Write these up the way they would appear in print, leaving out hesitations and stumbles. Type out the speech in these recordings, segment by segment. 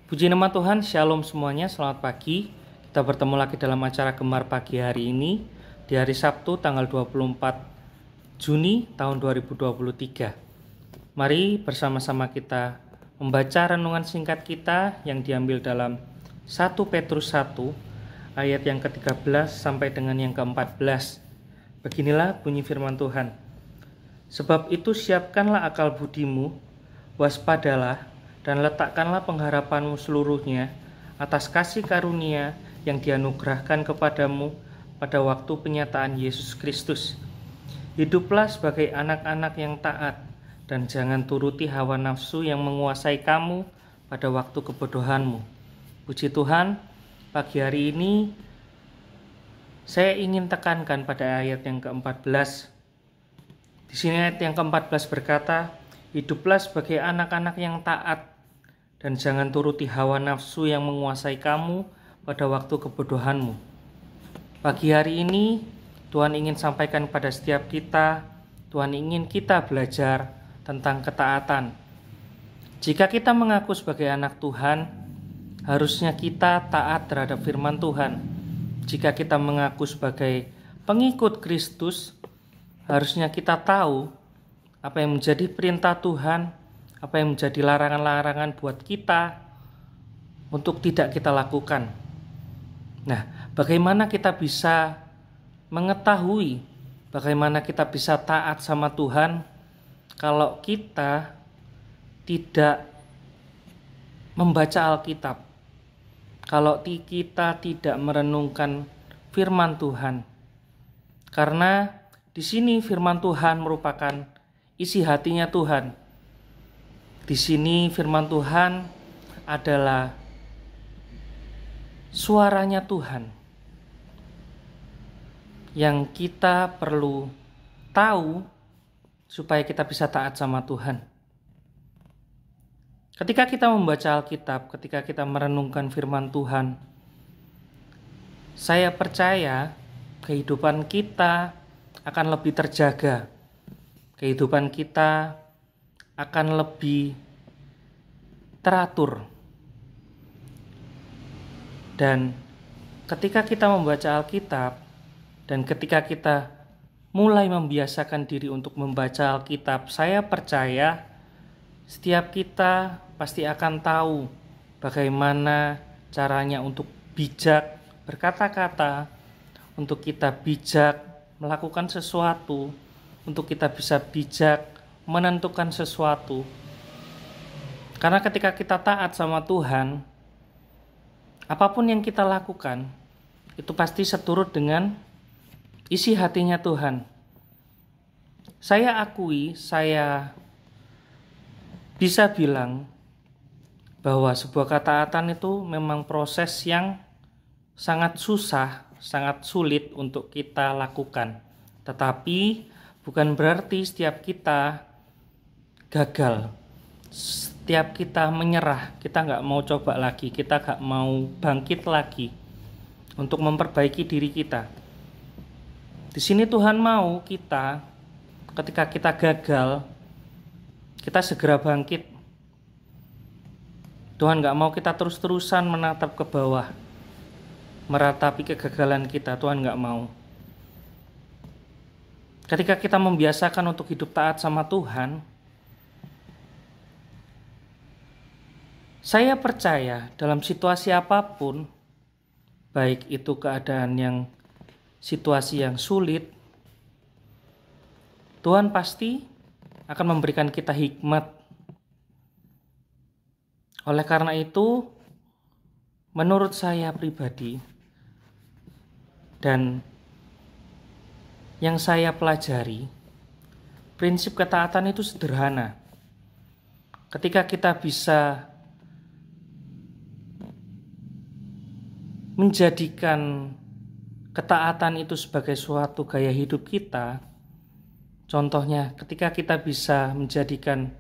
Puji nama Tuhan, Shalom semuanya, selamat pagi. Kita bertemu lagi dalam acara Gemar Pagi hari ini di hari Sabtu tanggal 24 Juni tahun 2023. Mari bersama-sama kita membaca renungan singkat kita yang diambil dalam 1 Petrus 1 ayat yang ke-13 sampai dengan yang ke-14. Beginilah bunyi firman Tuhan. Sebab itu siapkanlah akal budimu, waspadalah, dan letakkanlah pengharapanmu seluruhnya atas kasih karunia yang dianugerahkan kepadamu pada waktu penyataan Yesus Kristus. Hiduplah sebagai anak-anak yang taat dan jangan turuti hawa nafsu yang menguasai kamu pada waktu kebodohanmu. Puji Tuhan, pagi hari ini saya ingin tekankan pada ayat yang ke-14. Di sini ayat yang ke-14 berkata, hiduplah sebagai anak-anak yang taat dan jangan turuti hawa nafsu yang menguasai kamu pada waktu kebodohanmu. Pagi hari ini Tuhan ingin sampaikan pada setiap kita, Tuhan ingin kita belajar tentang ketaatan. Jika kita mengaku sebagai anak Tuhan, harusnya kita taat terhadap firman Tuhan. Jika kita mengaku sebagai pengikut Kristus, harusnya kita tahu apa yang menjadi perintah Tuhan, apa yang menjadi larangan-larangan buat kita untuk tidak kita lakukan. Nah, bagaimana kita bisa mengetahui, bagaimana kita bisa taat sama Tuhan kalau kita tidak membaca Alkitab, kalau kita tidak merenungkan firman Tuhan. Karena di sini firman Tuhan merupakan isi hatinya Tuhan. Di sini firman Tuhan adalah suaranya Tuhan yang kita perlu tahu supaya kita bisa taat sama Tuhan. Ketika kita membaca Alkitab, ketika kita merenungkan firman Tuhan, saya percaya kehidupan kita akan lebih terjaga. Kehidupan kita akan lebih teratur. Dan ketika kita membaca Alkitab dan ketika kita mulai membiasakan diri untuk membaca Alkitab, saya percaya setiap kita pasti akan tahu bagaimana caranya untuk bijak berkata-kata, untuk kita bijak melakukan sesuatu, untuk kita bisa bijak menentukan sesuatu. Karena ketika kita taat sama Tuhan, apapun yang kita lakukan itu pasti seturut dengan isi hatinya Tuhan. Saya akui, saya bisa bilang bahwa sebuah ketaatan itu memang proses yang sangat susah, sangat sulit untuk kita lakukan. Tetapi bukan berarti setiap kita gagal, setiap kita menyerah, kita nggak mau coba lagi, kita nggak mau bangkit lagi untuk memperbaiki diri kita. Di sini Tuhan mau kita, ketika kita gagal, kita segera bangkit. Tuhan nggak mau kita terus-terusan menatap ke bawah, meratapi kegagalan kita. Tuhan nggak mau. Ketika kita membiasakan untuk hidup taat sama Tuhan, saya percaya dalam situasi apapun, baik itu keadaan situasi yang sulit, Tuhan pasti akan memberikan kita hikmat. Oleh karena itu, menurut saya pribadi, dan yang saya pelajari, prinsip ketaatan itu sederhana. Ketika kita bisa menjadikan ketaatan itu sebagai suatu gaya hidup kita, contohnya ketika kita bisa menjadikan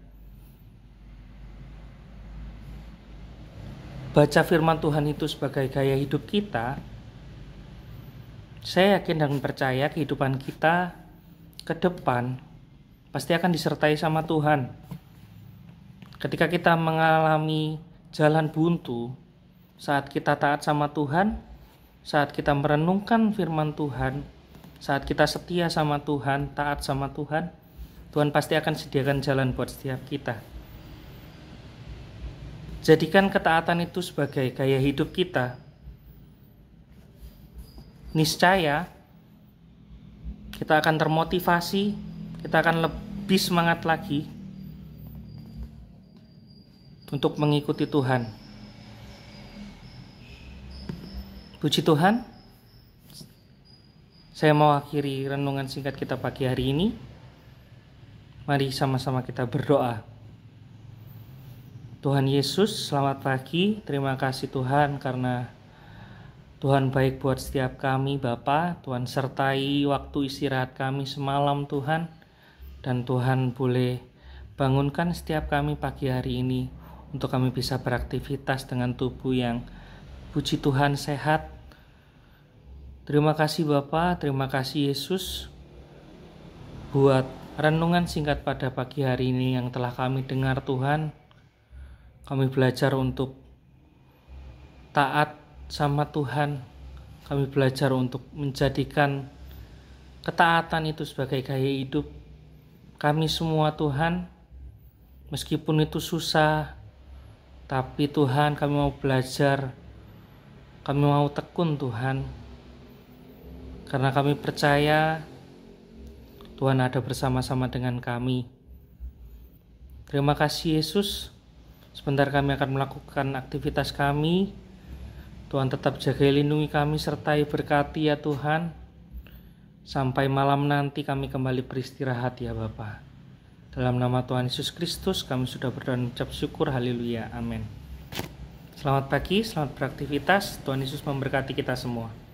baca firman Tuhan itu sebagai gaya hidup kita, saya yakin dan percaya kehidupan kita ke depan pasti akan disertai sama Tuhan. Ketika kita mengalami jalan buntu saat kita taat sama Tuhan, saat kita merenungkan firman Tuhan, saat kita setia sama Tuhan, taat sama Tuhan, Tuhan pasti akan sediakan jalan buat setiap kita. Jadikan ketaatan itu sebagai gaya hidup kita. Niscaya kita akan termotivasi, kita akan lebih semangat lagi untuk mengikuti Tuhan. Puji Tuhan, saya mau akhiri renungan singkat kita pagi hari ini. Mari sama-sama kita berdoa. Tuhan Yesus, selamat pagi. Terima kasih Tuhan karena Tuhan baik buat setiap kami Bapa. Tuhan sertai waktu istirahat kami semalam Tuhan. Dan Tuhan boleh bangunkan setiap kami pagi hari ini untuk kami bisa beraktivitas dengan tubuh yang puji Tuhan sehat. Terima kasih Bapa, terima kasih Yesus buat renungan singkat pada pagi hari ini yang telah kami dengar Tuhan. Kami belajar untuk taat sama Tuhan. Kami belajar untuk menjadikan ketaatan itu sebagai gaya hidup kami semua Tuhan. Meskipun itu susah, tapi Tuhan kami mau belajar, kami mau tekun Tuhan, karena kami percaya Tuhan ada bersama-sama dengan kami. Terima kasih Yesus. Sebentar kami akan melakukan aktivitas kami. Tuhan tetap jaga lindungi kami sertai berkati ya Tuhan. Sampai malam nanti kami kembali beristirahat ya Bapa. Dalam nama Tuhan Yesus Kristus kami sudah berdoa dan ucap syukur. Haleluya. Amin. Selamat pagi, selamat beraktivitas. Tuhan Yesus memberkati kita semua.